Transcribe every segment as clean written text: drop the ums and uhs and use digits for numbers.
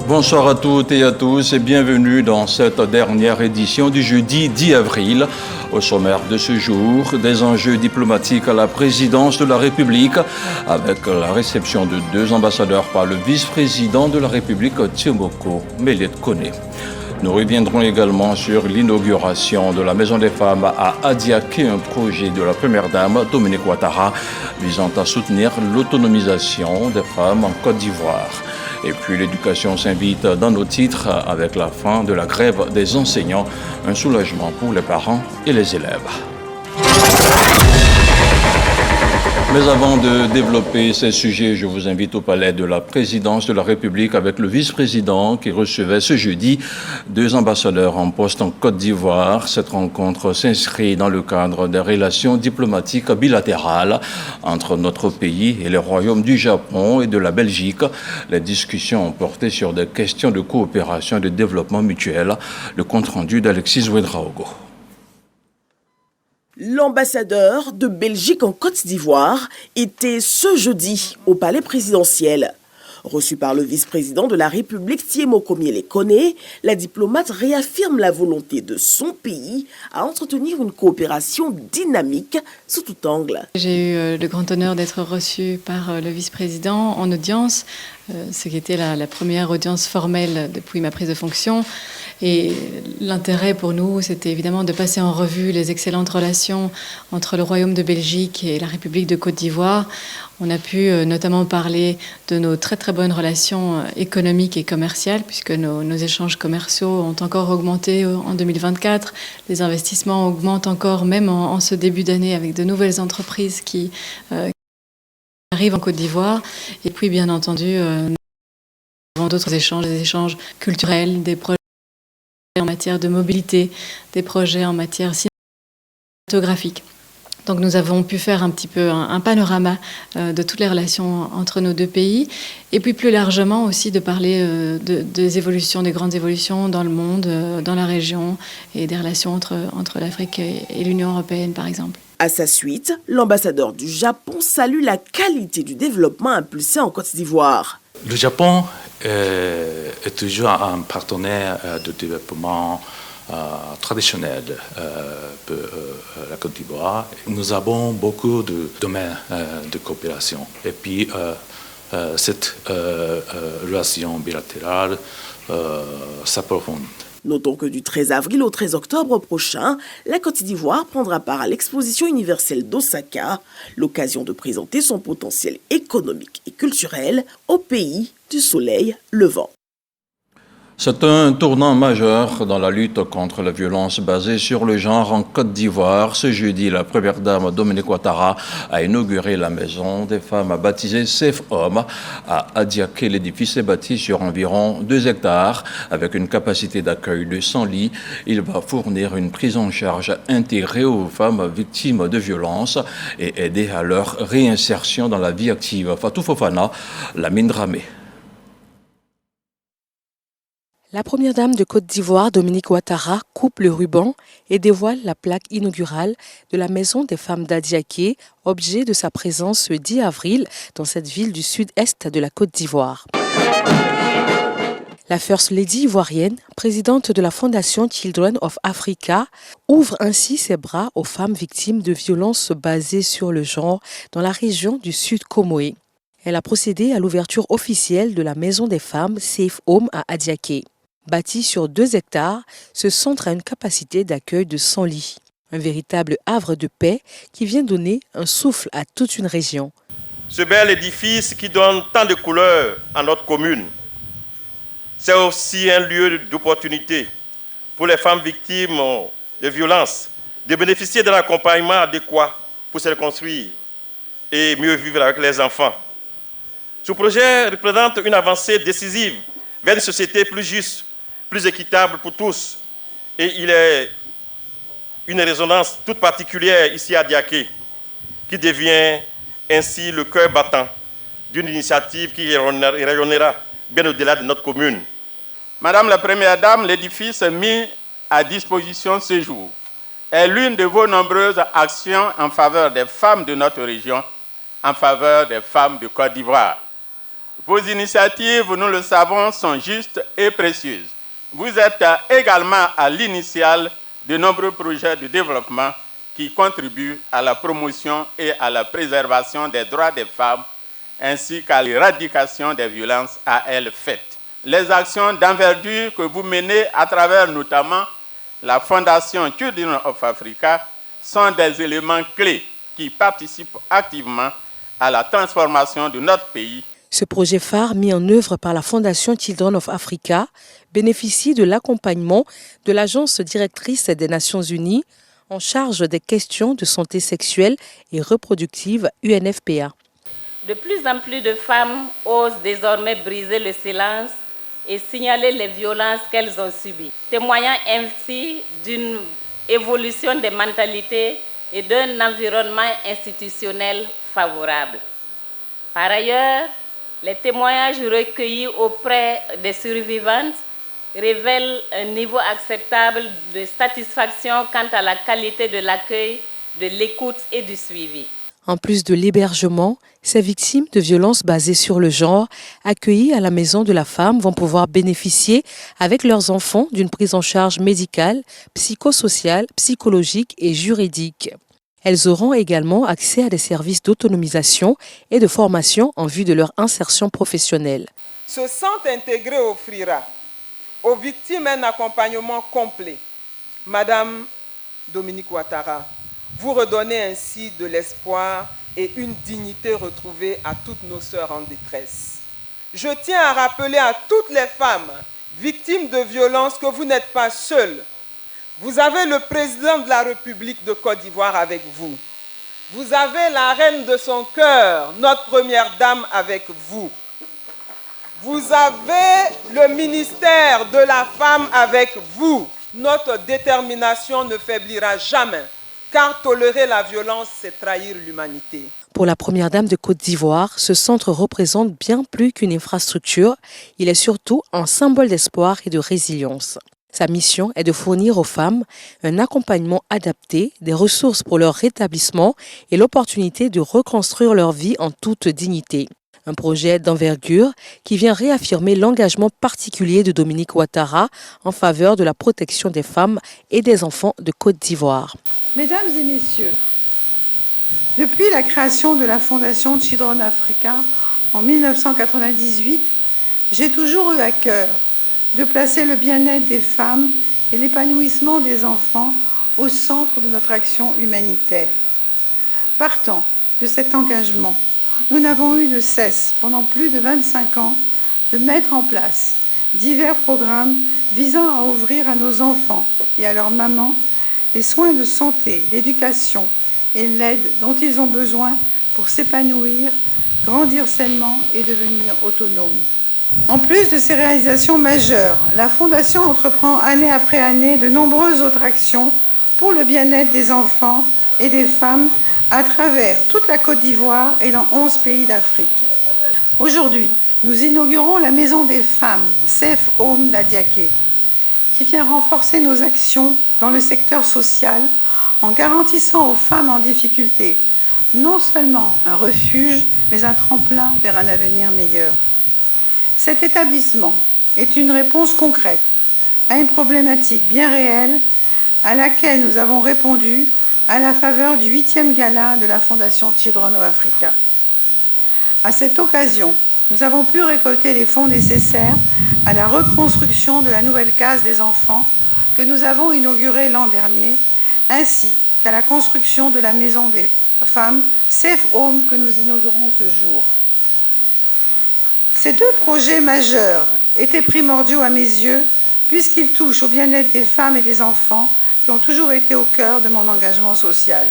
Bonsoir à toutes et à tous et bienvenue dans cette dernière édition du jeudi 10 avril. Au sommaire de ce jour, des enjeux diplomatiques à la présidence de la République avec la réception de 2 ambassadeurs par le vice-président de la République, Tiemoko Melet Kone. Nous reviendrons également sur l'inauguration de la Maison des Femmes à Adiaké, un projet de la Première Dame, Dominique Ouattara, visant à soutenir l'autonomisation des femmes en Côte d'Ivoire. Et puis l'éducation s'invite dans nos titres avec la fin de la grève des enseignants, un soulagement pour les parents et les élèves. Mais avant de développer ces sujets, je vous invite au palais de la présidence de la République avec le vice-président qui recevait ce jeudi 2 ambassadeurs en poste en Côte d'Ivoire. Cette rencontre s'inscrit dans le cadre des relations diplomatiques bilatérales entre notre pays et les royaumes du Japon et de la Belgique. Les discussions ont porté sur des questions de coopération et de développement mutuel. Le compte-rendu d'Alexis Ouedraogo. L'ambassadeur de Belgique en Côte d'Ivoire était ce jeudi au palais présidentiel. Reçu par le vice-président de la République, Tiemoko Melet Kone, la diplomate réaffirme la volonté de son pays à entretenir une coopération dynamique sous tout angle. J'ai eu le grand honneur d'être reçu par le vice-président en audience, ce qui était la première audience formelle depuis ma prise de fonction. Et l'intérêt pour nous, c'était évidemment de passer en revue les excellentes relations entre le Royaume de Belgique et la République de Côte d'Ivoire. On a pu notamment parler de nos très très bonnes relations économiques et commerciales, puisque nos échanges commerciaux ont encore augmenté en 2024. Les investissements augmentent encore, même en ce début d'année, avec de nouvelles entreprises qui arrivent en Côte d'Ivoire. Et puis, bien entendu, nous avons d'autres échanges, des échanges culturels, des projets en matière de mobilité, des projets en matière cinématographique. Donc nous avons pu faire un petit peu un panorama de toutes les relations entre nos 2 pays et puis plus largement aussi de parler des évolutions, des grandes évolutions dans le monde, dans la région et des relations entre l'Afrique et l'Union européenne par exemple. À sa suite, l'ambassadeur du Japon salue la qualité du développement impulsé en Côte d'Ivoire. Le Japon est toujours un partenaire de développement traditionnel pour la Côte d'Ivoire. Nous avons beaucoup de domaines de coopération. Et puis, cette relation bilatérale s'approfondit. Notons que du 13 avril au 13 octobre prochain, la Côte d'Ivoire prendra part à l'exposition universelle d'Osaka, l'occasion de présenter son potentiel économique et culturel au pays du soleil levant. C'est un tournant majeur dans la lutte contre la violence basée sur le genre en Côte d'Ivoire. Ce jeudi, la Première Dame Dominique Ouattara a inauguré la Maison des Femmes baptisée Safe Home à Adiaké. L'édifice est bâti sur environ 2 hectares avec une capacité d'accueil de 100 lits. Il va fournir une prise en charge intégrée aux femmes victimes de violences et aider à leur réinsertion dans la vie active. Fatou Fofana, Lamine Dramé. La première dame de Côte d'Ivoire, Dominique Ouattara, coupe le ruban et dévoile la plaque inaugurale de la Maison des Femmes d'Adiaké, objet de sa présence ce 10 avril dans cette ville du sud-est de la Côte d'Ivoire. La First Lady ivoirienne, présidente de la Fondation Children of Africa, ouvre ainsi ses bras aux femmes victimes de violences basées sur le genre dans la région du Sud Comoé. Elle a procédé à l'ouverture officielle de la Maison des Femmes Safe Home à Adiaké. Bâti sur 2 hectares, ce centre a une capacité d'accueil de 100 lits. Un véritable havre de paix qui vient donner un souffle à toute une région. Ce bel édifice qui donne tant de couleurs à notre commune, c'est aussi un lieu d'opportunité pour les femmes victimes de violences de bénéficier d'un accompagnement adéquat pour se reconstruire et mieux vivre avec les enfants. Ce projet représente une avancée décisive vers une société plus juste, plus équitable pour tous. Et il est une résonance toute particulière ici à Adiaké, qui devient ainsi le cœur battant d'une initiative qui rayonnera bien au-delà de notre commune. Madame la Première Dame, l'édifice mis à disposition ce jour est l'une de vos nombreuses actions en faveur des femmes de notre région, en faveur des femmes de Côte d'Ivoire. Vos initiatives, nous le savons, sont justes et précieuses. Vous êtes également à l'initiale de nombreux projets de développement qui contribuent à la promotion et à la préservation des droits des femmes ainsi qu'à l'éradication des violences à elles faites. Les actions d'envergure que vous menez à travers notamment la Fondation Children of Africa sont des éléments clés qui participent activement à la transformation de notre pays. Ce projet phare mis en œuvre par la Fondation Children of Africa bénéficie de l'accompagnement de l'Agence directrice des Nations Unies en charge des questions de santé sexuelle et reproductive UNFPA. De plus en plus de femmes osent désormais briser le silence et signaler les violences qu'elles ont subies, témoignant ainsi d'une évolution des mentalités et d'un environnement institutionnel favorable. Par ailleurs, les témoignages recueillis auprès des survivantes révèlent un niveau acceptable de satisfaction quant à la qualité de l'accueil, de l'écoute et du suivi. En plus de l'hébergement, ces victimes de violences basées sur le genre, accueillies à la Maison de la Femme, vont pouvoir bénéficier avec leurs enfants d'une prise en charge médicale, psychosociale, psychologique et juridique. Elles auront également accès à des services d'autonomisation et de formation en vue de leur insertion professionnelle. Ce centre intégré offrira aux victimes un accompagnement complet. Madame Dominique Ouattara, vous redonnez ainsi de l'espoir et une dignité retrouvée à toutes nos sœurs en détresse. Je tiens à rappeler à toutes les femmes victimes de violences que vous n'êtes pas seules. Vous avez le président de la République de Côte d'Ivoire avec vous. Vous avez la reine de son cœur, notre première dame avec vous. Vous avez le ministère de la femme avec vous. Notre détermination ne faiblira jamais, car tolérer la violence, c'est trahir l'humanité. Pour la première dame de Côte d'Ivoire, ce centre représente bien plus qu'une infrastructure. Il est surtout un symbole d'espoir et de résilience. Sa mission est de fournir aux femmes un accompagnement adapté, des ressources pour leur rétablissement et l'opportunité de reconstruire leur vie en toute dignité. Un projet d'envergure qui vient réaffirmer l'engagement particulier de Dominique Ouattara en faveur de la protection des femmes et des enfants de Côte d'Ivoire. Mesdames et messieurs, depuis la création de la Fondation Children Africa en 1998, j'ai toujours eu à cœur de placer le bien-être des femmes et l'épanouissement des enfants au centre de notre action humanitaire. Partant de cet engagement, nous n'avons eu de cesse, pendant plus de 25 ans, de mettre en place divers programmes visant à ouvrir à nos enfants et à leurs mamans les soins de santé, l'éducation et l'aide dont ils ont besoin pour s'épanouir, grandir sainement et devenir autonomes. En plus de ces réalisations majeures, la Fondation entreprend année après année de nombreuses autres actions pour le bien-être des enfants et des femmes à travers toute la Côte d'Ivoire et dans 11 pays d'Afrique. Aujourd'hui, nous inaugurons la Maison des femmes, Safe Home d'Adiaké, qui vient renforcer nos actions dans le secteur social en garantissant aux femmes en difficulté non seulement un refuge, mais un tremplin vers un avenir meilleur. Cet établissement est une réponse concrète à une problématique bien réelle à laquelle nous avons répondu à la faveur du 8e gala de la Fondation Children of Africa. À cette occasion, nous avons pu récolter les fonds nécessaires à la reconstruction de la nouvelle case des enfants que nous avons inaugurée l'an dernier, ainsi qu'à la construction de la maison des femmes Safe Home que nous inaugurons ce jour. Ces deux projets majeurs étaient primordiaux à mes yeux puisqu'ils touchent au bien-être des femmes et des enfants qui ont toujours été au cœur de mon engagement social.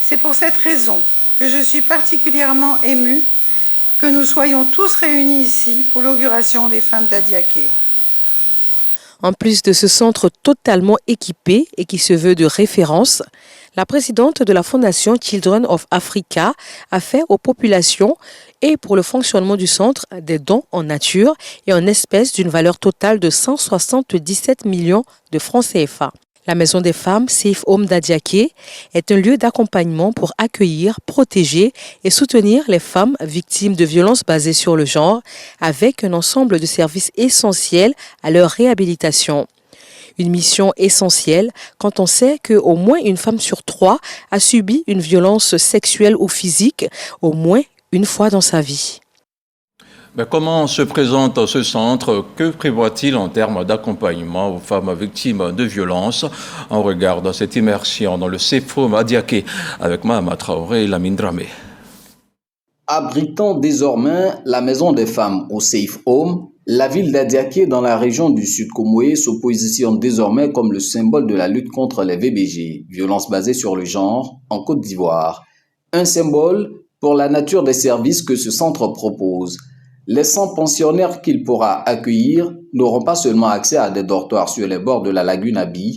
C'est pour cette raison que je suis particulièrement émue que nous soyons tous réunis ici pour l'inauguration des femmes d'Adiaké. En plus de ce centre totalement équipé et qui se veut de référence, la présidente de la Fondation Children of Africa a fait aux populations et pour le fonctionnement du centre des dons en nature et en espèces d'une valeur totale de 177 millions de francs CFA. La Maison des femmes Safe Home d'Adiaké est un lieu d'accompagnement pour accueillir, protéger et soutenir les femmes victimes de violences basées sur le genre avec un ensemble de services essentiels à leur réhabilitation. Une mission essentielle quand on sait qu'au moins une femme sur 3 a subi une violence sexuelle ou physique au moins une fois dans sa vie. Mais comment se présente ce centre? Que prévoit-il en termes d'accompagnement aux femmes victimes de violences? On regarde cette immersion dans le Safe Home Adiaké avec Mahama Traoré et Lamine Dramé. Abritant désormais la maison des femmes au Safe Home, la ville d'Adiaké dans la région du Sud Komoé se positionne désormais comme le symbole de la lutte contre les VBG, violences basées sur le genre, en Côte d'Ivoire. Un symbole pour la nature des services que ce centre propose. Les 100 pensionnaires qu'il pourra accueillir n'auront pas seulement accès à des dortoirs sur les bords de la lagune Abi.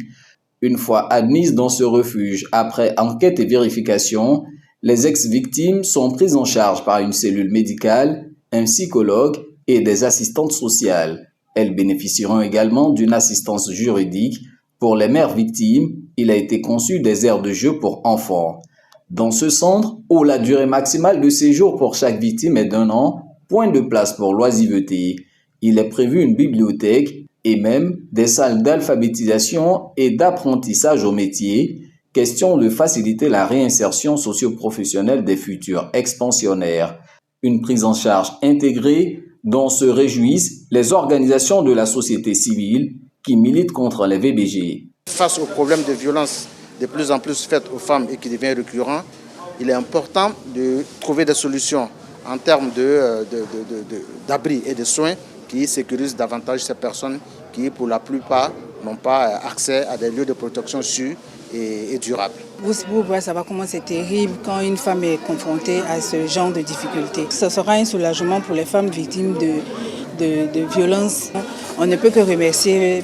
Une fois admises dans ce refuge, après enquête et vérification, les ex-victimes sont prises en charge par une cellule médicale, un psychologue et des assistantes sociales. Elles bénéficieront également d'une assistance juridique. Pour les mères victimes, il a été conçu des aires de jeu pour enfants. Dans ce centre, où la durée maximale de séjour pour chaque victime est d'1 an, point de place pour l'oisiveté. Il est prévu une bibliothèque et même des salles d'alphabétisation et d'apprentissage au métier, question de faciliter la réinsertion socio-professionnelle des futurs ex-pensionnaires. Une prise en charge intégrée dont se réjouissent les organisations de la société civile qui militent contre les VBG. Face aux problèmes de violence de plus en plus faites aux femmes et qui devient récurrent, il est important de trouver des solutions en termes d'abri et de soins qui sécurisent davantage ces personnes qui, pour la plupart, n'ont pas accès à des lieux de protection sûrs et durables. Vous pouvez savoir comment c'est terrible quand une femme est confrontée à ce genre de difficultés. Ce sera un soulagement pour les femmes victimes de violences. On ne peut que remercier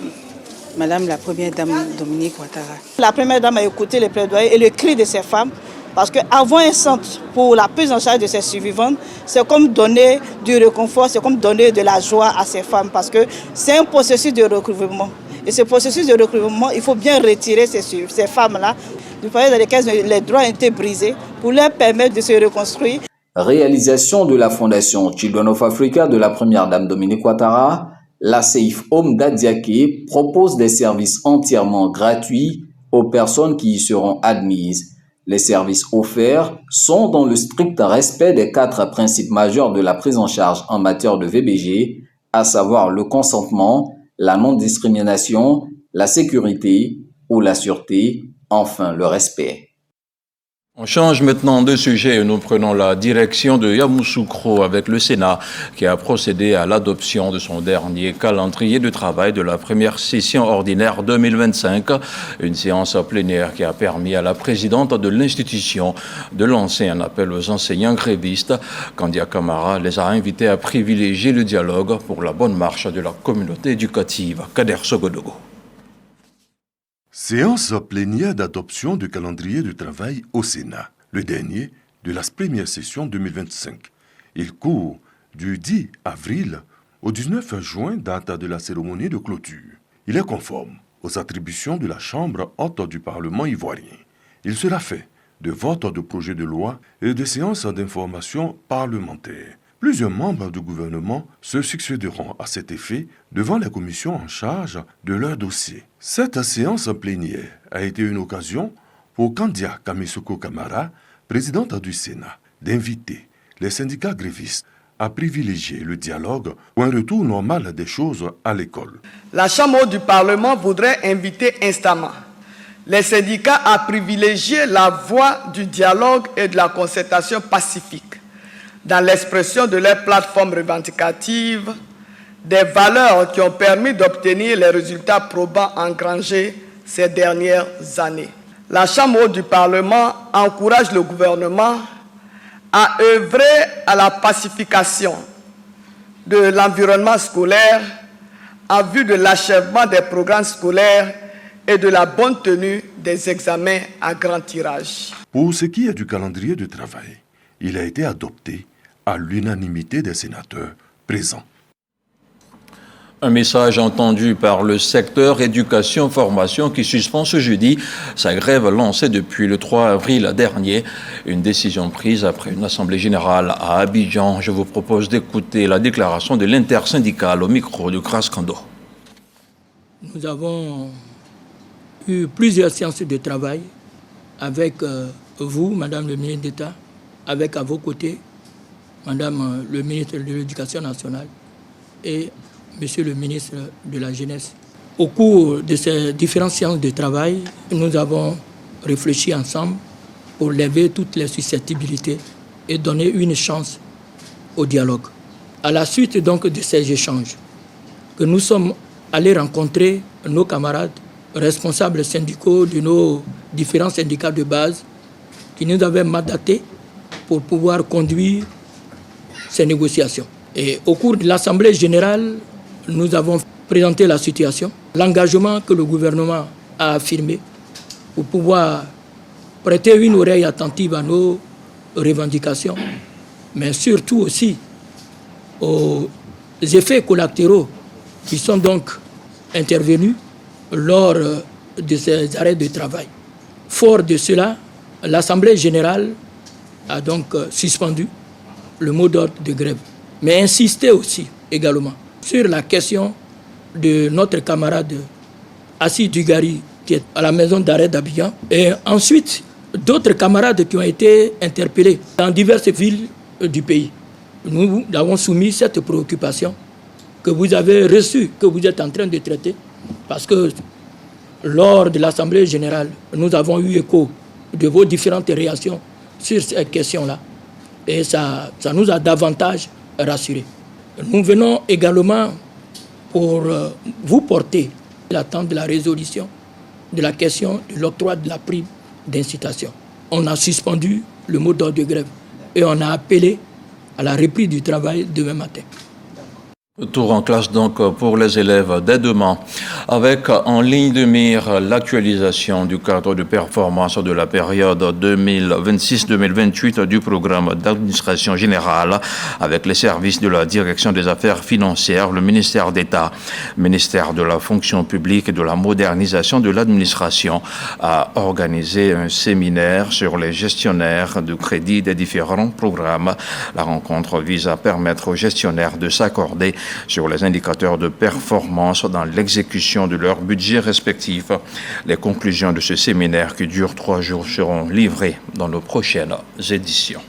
Madame la Première Dame Dominique Ouattara. La Première Dame a écouté les plaidoyers et le cri de ces femmes. Parce qu'avoir un centre pour la prise en charge de ces survivantes, c'est comme donner du réconfort, c'est comme donner de la joie à ces femmes. Parce que c'est un processus de recouvrement. Et ce processus de recouvrement, il faut bien retirer ces femmes-là du foyer dans lesquelles les droits ont été brisés pour leur permettre de se reconstruire. Réalisation de la Fondation Children of Africa de la Première Dame Dominique Ouattara, la Safe Home d'Adiaké propose des services entièrement gratuits aux personnes qui y seront admises. Les services offerts sont dans le strict respect des 4 principes majeurs de la prise en charge en matière de VBG, à savoir le consentement, la non-discrimination, la sécurité ou la sûreté, enfin le respect. On change maintenant de sujet et nous prenons la direction de Yamoussoukro avec le Sénat qui a procédé à l'adoption de son dernier calendrier de travail de la première session ordinaire 2025. Une séance plénière qui a permis à la présidente de l'institution de lancer un appel aux enseignants grévistes. Kandia Camara les a invités à privilégier le dialogue pour la bonne marche de la communauté éducative. Kader Sogodogo. Séance plénière d'adoption du calendrier de travail au Sénat, le dernier de la première session 2025. Il court du 10 avril au 19 juin, date de la cérémonie de clôture. Il est conforme aux attributions de la Chambre haute du Parlement ivoirien. Il sera fait de votes de projets de loi et de séances d'information parlementaire. Plusieurs membres du gouvernement se succéderont à cet effet devant les commissions en charge de leur dossier. Cette séance plénière a été une occasion pour Kandia Kamisoko Camara, présidente du Sénat, d'inviter les syndicats grévistes à privilégier le dialogue pour un retour normal des choses à l'école. La Chambre du Parlement voudrait inviter instamment les syndicats à privilégier la voie du dialogue et de la concertation pacifique dans l'expression de leurs plateformes revendicatives, des valeurs qui ont permis d'obtenir les résultats probants engrangés ces dernières années. La Chambre du Parlement encourage le gouvernement à œuvrer à la pacification de l'environnement scolaire en vue de l'achèvement des programmes scolaires et de la bonne tenue des examens à grand tirage. Pour ce qui est du calendrier de travail, il a été adopté à l'unanimité des sénateurs présents. Un message entendu par le secteur éducation-formation qui suspend ce jeudi sa grève lancée depuis le 3 avril dernier. Une décision prise après une assemblée générale à Abidjan. Je vous propose d'écouter la déclaration de l'intersyndicale au micro de Kraskando. Nous avons eu plusieurs séances de travail avec vous, Madame le ministre d'État, avec à vos côtés, Madame le ministre de l'Éducation nationale et Monsieur le ministre de la Jeunesse. Au cours de ces différentes séances de travail, nous avons réfléchi ensemble pour lever toutes les susceptibilités et donner une chance au dialogue. À la suite donc de ces échanges, que nous sommes allés rencontrer nos camarades responsables syndicaux de nos différents syndicats de base qui nous avaient mandatés pour pouvoir conduire ces négociations. Et au cours de l'Assemblée générale, nous avons présenté la situation, l'engagement que le gouvernement a affirmé pour pouvoir prêter une oreille attentive à nos revendications, mais surtout aussi aux effets collatéraux qui sont donc intervenus lors de ces arrêts de travail. Fort de cela, l'Assemblée générale a donc suspendu le mot d'ordre de grève, mais insisté aussi également sur la question de notre camarade Assis Dugari qui est à la maison d'arrêt d'Abidjan et ensuite d'autres camarades qui ont été interpellés dans diverses villes du pays. Nous avons soumis cette préoccupation que vous avez reçue, que vous êtes en train de traiter, parce que lors de l'Assemblée générale, nous avons eu écho de vos différentes réactions sur cette question-là et ça nous a davantage rassurés. Nous venons également pour vous porter l'attente de la résolution de la question de l'octroi de la prime d'incitation. On a suspendu le mot d'ordre de grève et on a appelé à la reprise du travail demain matin. Retour en classe donc pour les élèves dès demain, avec en ligne de mire l'actualisation du cadre de performance de la période 2026-2028 du programme d'administration générale avec les services de la direction des affaires financières, le ministère d'État, ministère de la fonction publique et de la modernisation de l'administration a organisé un séminaire sur les gestionnaires de crédit des différents programmes. La rencontre vise à permettre aux gestionnaires de s'accorder sur les indicateurs de performance dans l'exécution de leurs budgets respectifs. Les conclusions de ce séminaire qui dure 3 jours seront livrées dans nos prochaines éditions.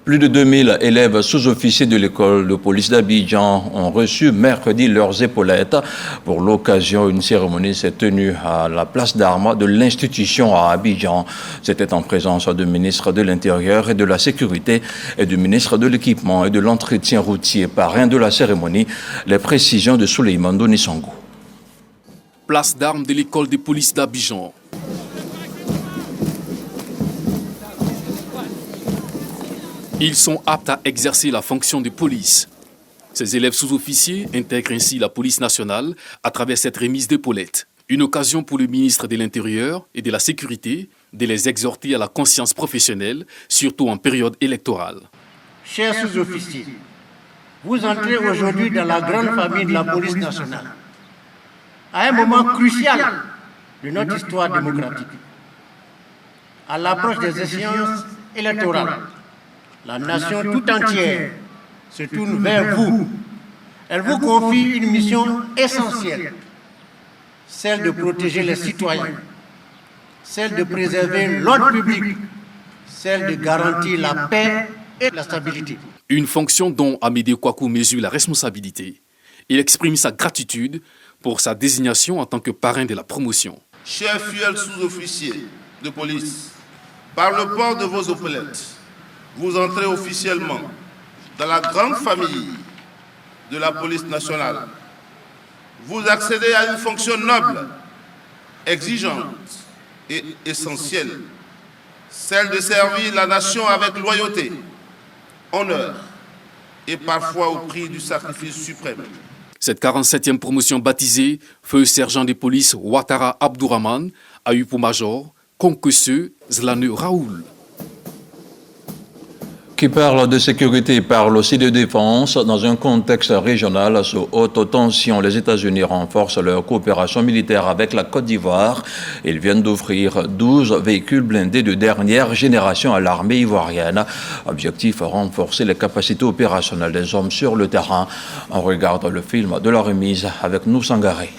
Plus de 2000 élèves sous-officiers de l'école de police d'Abidjan ont reçu mercredi leurs épaulettes. Pour l'occasion, une cérémonie s'est tenue à la place d'armes de l'institution à Abidjan. C'était en présence du ministre de l'Intérieur et de la Sécurité et du ministre de l'Équipement et de l'Entretien routier. Parrain de la cérémonie, les précisions de Souleymane Donisangou. Place d'armes de l'école de police d'Abidjan. Ils sont aptes à exercer la fonction de police. Ces élèves sous-officiers intègrent ainsi la police nationale à travers cette remise d'épaulettes. Une occasion pour le ministre de l'Intérieur et de la Sécurité de les exhorter à la conscience professionnelle, surtout en période électorale. Chers sous-officiers, vous entrez aujourd'hui dans la grande famille de la police nationale, à un moment crucial de notre histoire démocratique. À l'approche des échéances électorales, la nation tout entière se tourne vers vous. Elle vous confie une mission essentielle, celle de protéger les citoyens, celle de préserver l'ordre public, celle de garantir la paix et la stabilité. Une fonction dont Amédée Kouakou mesure la responsabilité. Il exprime sa gratitude pour sa désignation en tant que parrain de la promotion. Chers fidèles sous-officiers de police, par le port de vos épaulettes, vous entrez officiellement dans la grande famille de la police nationale. Vous accédez à une fonction noble, exigeante et essentielle, celle de servir la nation avec loyauté, honneur et parfois au prix du sacrifice suprême. Cette 47e promotion baptisée Feu sergent de police Ouattara Abdourahmane a eu pour major Konkese Zlane Raoul. Qui parle de sécurité parle aussi de défense. Dans un contexte régional sous haute tension, les États-Unis renforcent leur coopération militaire avec la Côte d'Ivoire. Ils viennent d'offrir 12 véhicules blindés de dernière génération à l'armée ivoirienne. Objectif, renforcer les capacités opérationnelles des hommes sur le terrain. On regarde le film de la remise avec nous, Sangaré.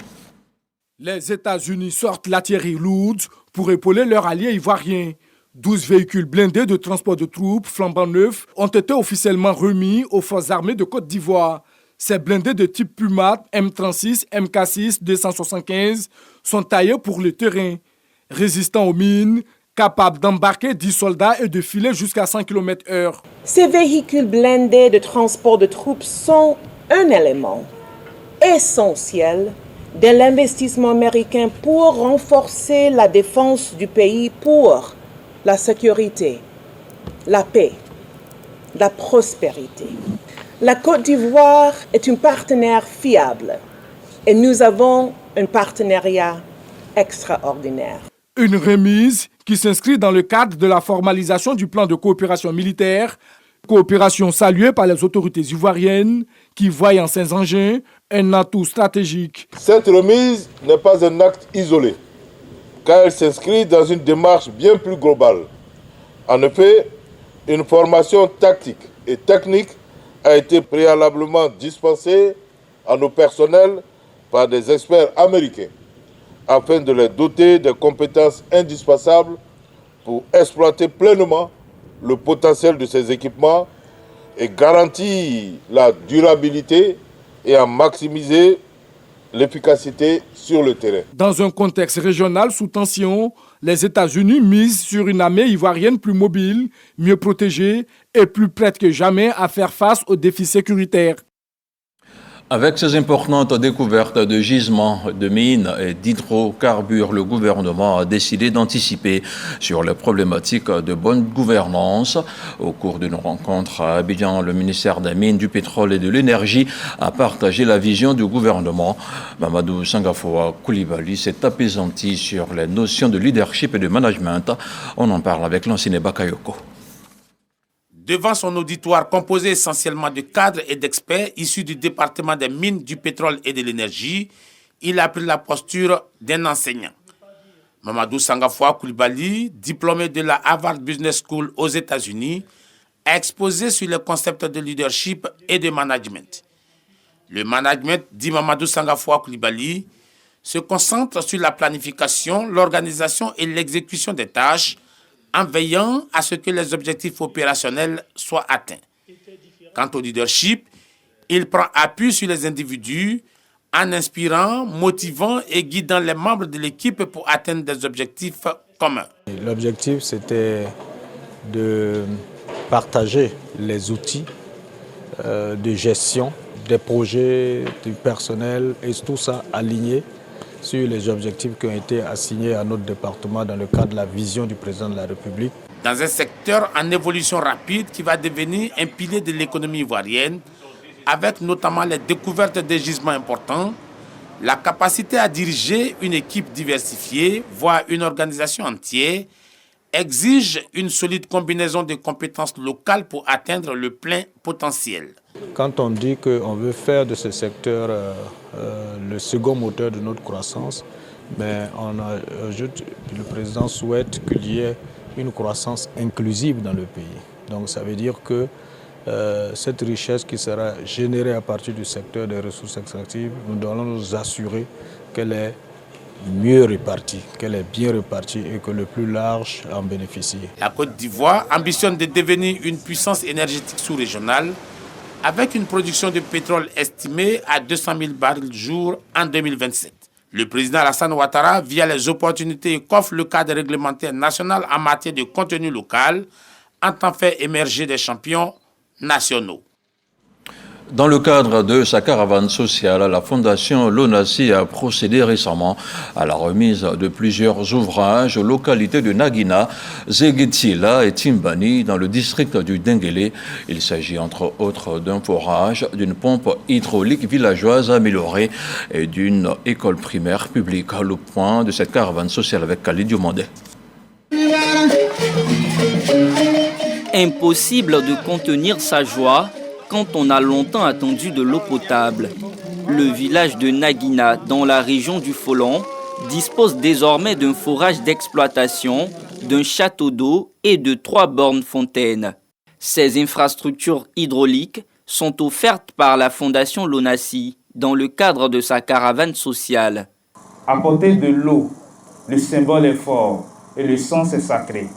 Les États-Unis sortent l'artillerie lourde pour épauler leurs alliés ivoiriens. 12 véhicules blindés de transport de troupes flambant neufs ont été officiellement remis aux forces armées de Côte d'Ivoire. Ces blindés de type Puma, M36, MK6, 275 sont taillés pour le terrain, résistants aux mines, capables d'embarquer 10 soldats et de filer jusqu'à 100 km/h. Ces véhicules blindés de transport de troupes sont un élément essentiel de l'investissement américain pour renforcer la défense du pays, pour la sécurité, la paix, la prospérité. La Côte d'Ivoire est un partenaire fiable et nous avons un partenariat extraordinaire. Une remise qui s'inscrit dans le cadre de la formalisation du plan de coopération militaire, coopération saluée par les autorités ivoiriennes qui voient en ces engins un atout stratégique. Cette remise n'est pas un acte isolé, car elle s'inscrit dans une démarche bien plus globale. En effet, une formation tactique et technique a été préalablement dispensée à nos personnels par des experts américains, afin de les doter des compétences indispensables pour exploiter pleinement le potentiel de ces équipements et garantir la durabilité et en maximiser l'efficacité sur le terrain. Dans un contexte régional sous tension, les États-Unis misent sur une armée ivoirienne plus mobile, mieux protégée et plus prête que jamais à faire face aux défis sécuritaires. Avec ces importantes découvertes de gisements, de mines et d'hydrocarbures, le gouvernement a décidé d'anticiper sur les problématiques de bonne gouvernance. Au cours d'une rencontre à Abidjan, le ministère des Mines, du Pétrole et de l'Énergie a partagé la vision du gouvernement. Mamadou Sangafoa Koulibaly s'est apaisanti sur les notions de leadership et de management. On en parle avec l'ancien Bakayoko. Devant son auditoire composé essentiellement de cadres et d'experts issus du département des mines, du pétrole et de l'énergie, il a pris la posture d'un enseignant. Mamadou Sangafoa Koulibaly, diplômé de la Harvard Business School aux États-Unis, a exposé sur le concept de leadership et de management. Le management, dit Mamadou Sangafoa Koulibaly, se concentre sur la planification, l'organisation et l'exécution des tâches, en veillant à ce que les objectifs opérationnels soient atteints. Quant au leadership, il prend appui sur les individus en inspirant, motivant et guidant les membres de l'équipe pour atteindre des objectifs communs. L'objectif, c'était de partager les outils de gestion des projets, du personnel et tout ça aligné sur les objectifs qui ont été assignés à notre département dans le cadre de la vision du président de la République. Dans un secteur en évolution rapide qui va devenir un pilier de l'économie ivoirienne, avec notamment les découvertes de gisements importants, la capacité à diriger une équipe diversifiée, voire une organisation entière, exige une solide combinaison de compétences locales pour atteindre le plein potentiel. Quand on dit qu'on veut faire de ce secteur le second moteur de notre croissance, mais le président souhaite qu'il y ait une croissance inclusive dans le pays. Donc ça veut dire que cette richesse qui sera générée à partir du secteur des ressources extractives, nous devons nous assurer qu'elle est mieux répartie, qu'elle est bien répartie et que le plus large en bénéficie. La Côte d'Ivoire ambitionne de devenir une puissance énergétique sous-régionale avec une production de pétrole estimée à 200 000 barils jour en 2027. Le président Alassane Ouattara, via les opportunités qu'offre le cadre réglementaire national en matière de contenu local, entend faire émerger des champions nationaux. Dans le cadre de sa caravane sociale, la Fondation Lonasi a procédé récemment à la remise de plusieurs ouvrages aux localités de Nagina, Zegetila et Timbani dans le district du Denguélé. Il s'agit entre autres d'un forage, d'une pompe hydraulique villageoise améliorée et d'une école primaire publique. Le point de cette caravane sociale avec Khalid Diomandé. Impossible de contenir sa joie quand on a longtemps attendu de l'eau potable. Le village de Naguina, dans la région du Folon, dispose désormais d'un forage d'exploitation, d'un château d'eau et de 3 bornes fontaines. Ces infrastructures hydrauliques sont offertes par la Fondation Lonasi dans le cadre de sa caravane sociale. Apporter de l'eau, le symbole est fort et le sens est sacré.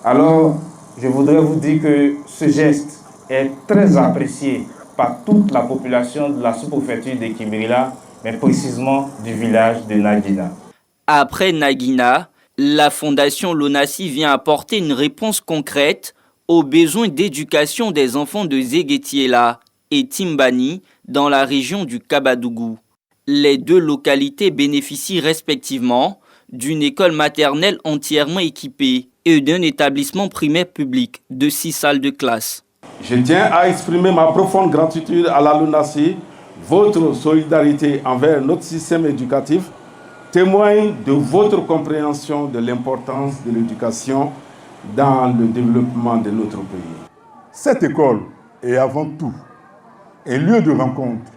Alors, je voudrais vous dire que ce geste est très apprécié par toute la population de la sous-préfecture de Kimberley, mais précisément du village de Naguina. Après Naguina, la Fondation Lonasi vient apporter une réponse concrète aux besoins d'éducation des enfants de Zéguetiela et Timbani dans la région du Kabadougou. Les 2 localités bénéficient respectivement d'une école maternelle entièrement équipée et d'un établissement primaire public de 6 salles de classe. Je tiens à exprimer ma profonde gratitude à la Lonasi. Votre solidarité envers notre système éducatif témoigne de votre compréhension de l'importance de l'éducation dans le développement de notre pays. Cette école est avant tout un lieu de rencontre,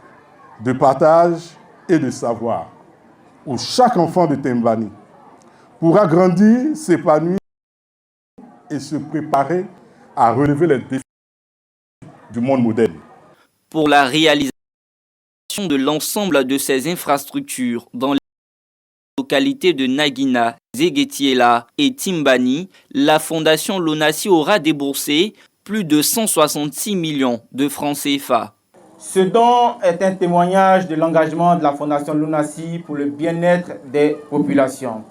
de partage et de savoir, où chaque enfant de Timbani pourra grandir, s'épanouir et se préparer à relever les défis du monde moderne. Pour la réalisation de l'ensemble de ces infrastructures dans les localités de Naguina, Zéguetiela et Timbani, la Fondation Lonasi aura déboursé plus de 166 millions de francs CFA. Ce don est un témoignage de l'engagement de la Fondation Lonasi pour le bien-être des populations.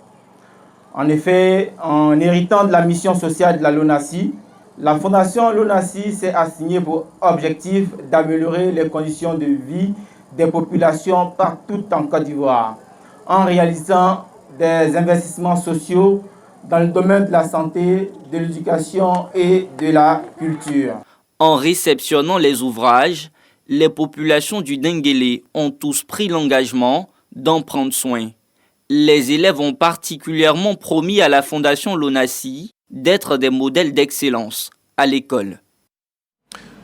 En effet, en héritant de la mission sociale de la Lonasi, la Fondation Lonasi s'est assignée pour objectif d'améliorer les conditions de vie des populations partout en Côte d'Ivoire, en réalisant des investissements sociaux dans le domaine de la santé, de l'éducation et de la culture. En réceptionnant les ouvrages, les populations du Denguélé ont tous pris l'engagement d'en prendre soin. Les élèves ont particulièrement promis à la Fondation Lonasi d'être des modèles d'excellence à l'école.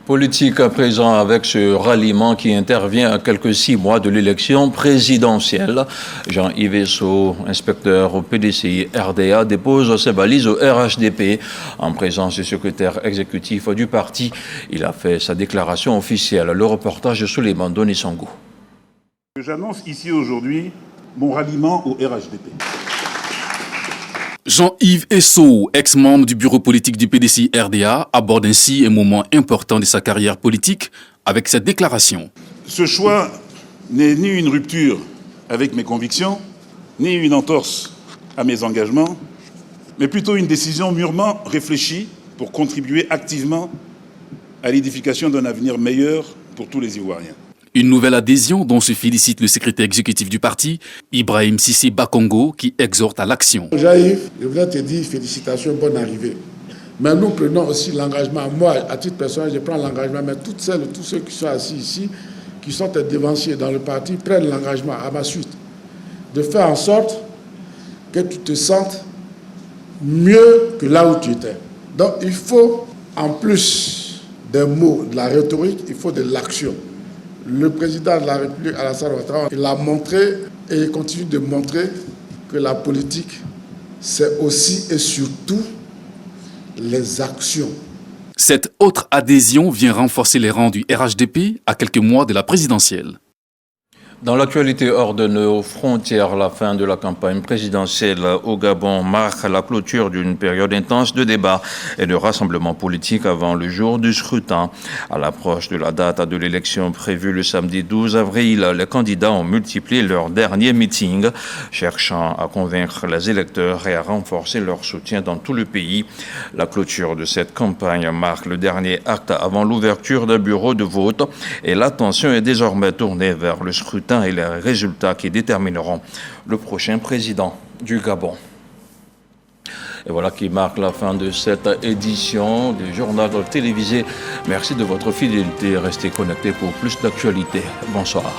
Politique à présent avec ce ralliement qui intervient à quelques 6 mois de l'élection présidentielle. Jean-Yves Esso, inspecteur au PDCI RDA, dépose ses balises au RHDP en présence du secrétaire exécutif du parti. Il a fait sa déclaration officielle. Le reportage de Souleymane Donissangou. J'annonce ici aujourd'hui mon ralliement au RHDP. Jean-Yves Esso, ex-membre du bureau politique du PDCI RDA, aborde ainsi un moment important de sa carrière politique avec cette déclaration. Ce choix n'est ni une rupture avec mes convictions, ni une entorse à mes engagements, mais plutôt une décision mûrement réfléchie pour contribuer activement à l'édification d'un avenir meilleur pour tous les Ivoiriens. Une nouvelle adhésion dont se félicite le secrétaire exécutif du parti, Ibrahim Sissi Bakongo, qui exhorte à l'action. Jean-Yves, je voudrais te dire félicitations, bonne arrivée. Mais nous prenons aussi l'engagement, moi à titre personnel, je prends l'engagement, mais toutes celles et tous ceux qui sont assis ici, qui sont devanciers dans le parti, prennent l'engagement à ma suite de faire en sorte que tu te sentes mieux que là où tu étais. Donc il faut, en plus des mots, de la rhétorique, il faut de l'action. Le président de la République, Alassane Ouattara, il a montré et il continue de montrer que la politique, c'est aussi et surtout les actions. Cette autre adhésion vient renforcer les rangs du RHDP à quelques mois de la présidentielle. Dans l'actualité hors de nos frontières, la fin de la campagne présidentielle au Gabon marque la clôture d'une période intense de débats et de rassemblements politiques avant le jour du scrutin. À l'approche de la date de l'élection prévue le samedi 12 avril, les candidats ont multiplié leurs derniers meetings, cherchant à convaincre les électeurs et à renforcer leur soutien dans tout le pays. La clôture de cette campagne marque le dernier acte avant l'ouverture d'un bureau de vote et l'attention est désormais tournée vers le scrutin et les résultats qui détermineront le prochain président du Gabon. Et voilà qui marque la fin de cette édition du journal télévisé. Merci de votre fidélité. Restez connectés pour plus d'actualités. Bonsoir.